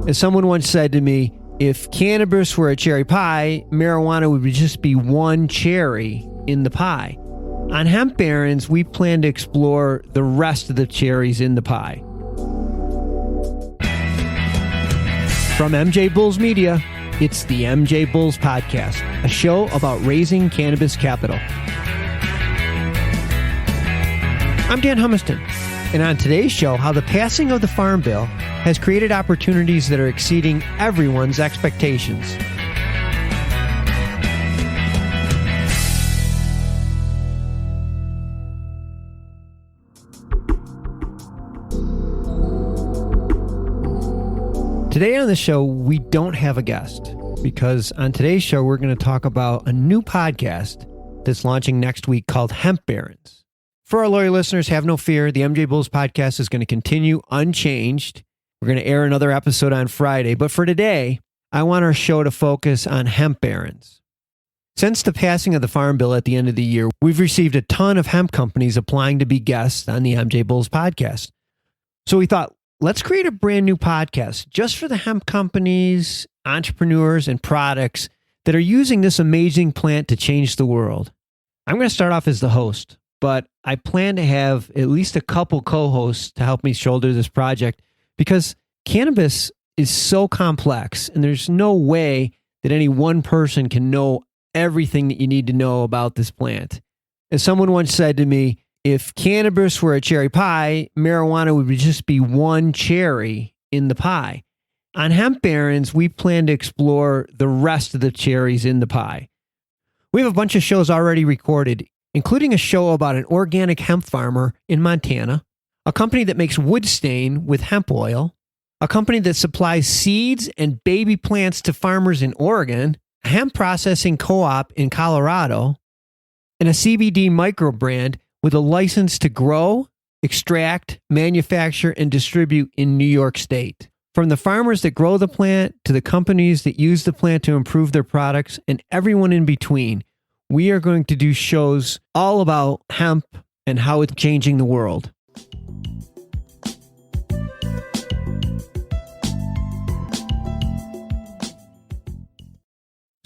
As someone once said to me, if cannabis were a cherry pie, marijuana would just be one cherry in the pie. On Hemp Barons, we plan to explore the rest of the cherries in the pie. From MJBulls Media, it's the MJBulls Podcast, a show about raising cannabis capital. I'm Dan Humiston, and on today's show, how the passing of the Farm Bill has created opportunities that are exceeding everyone's expectations. Today on the show, we don't have a guest because on today's show, we're going to talk about a new podcast that's launching next week called Hemp Barons. For our loyal listeners, have no fear. The MJBulls Podcast is going to continue unchanged. We're going to air another episode on Friday. But for today, I want our show to focus on Hemp Barons. Since the passing of the Farm Bill at the end of the year, we've received a ton of hemp companies applying to be guests on the MJBulls Podcast. So we thought, let's create a brand new podcast just for the hemp companies, entrepreneurs, and products that are using this amazing plant to change the world. I'm going to start off as the host, but I plan to have at least a couple co-hosts to help me shoulder this project because cannabis is so complex and there's no way that any one person can know everything that you need to know about this plant. As someone once said to me, if cannabis were a cherry pie, marijuana would just be one cherry in the pie. On Hemp Barons, we plan to explore the rest of the cherries in the pie. We have a bunch of shows already recorded, including a show about an organic hemp farmer in Montana, a company that makes wood stain with hemp oil, a company that supplies seeds and baby plants to farmers in Oregon, a hemp processing co-op in Colorado, and a CBD micro brand with a license to grow, extract, manufacture, and distribute in New York State. From the farmers that grow the plant to the companies that use the plant to improve their products and everyone in between, we are going to do shows all about hemp and how it's changing the world.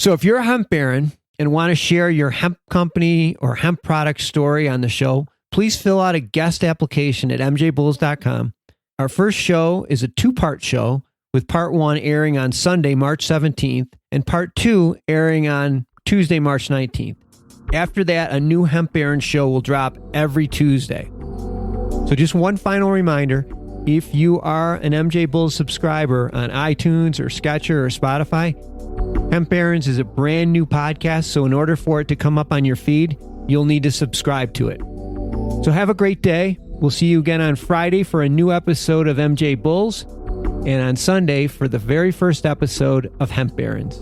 So if you're a hemp baron and want to share your hemp company or hemp product story on the show, please fill out a guest application at MJBulls.com. Our first show is a two-part show, with part one airing on Sunday, March 17th, and part two airing on Tuesday, March 19th. After that, a new Hemp Baron show will drop every Tuesday. So just one final reminder, if you are an MJBulls subscriber on iTunes or Sketcher or Spotify, Hemp Barons is a brand new podcast, so in order for it to come up on your feed, you'll need to subscribe to it. So have a great day. We'll see you again on Friday for a new episode of MJ Bulls, and on Sunday for the very first episode of Hemp Barons.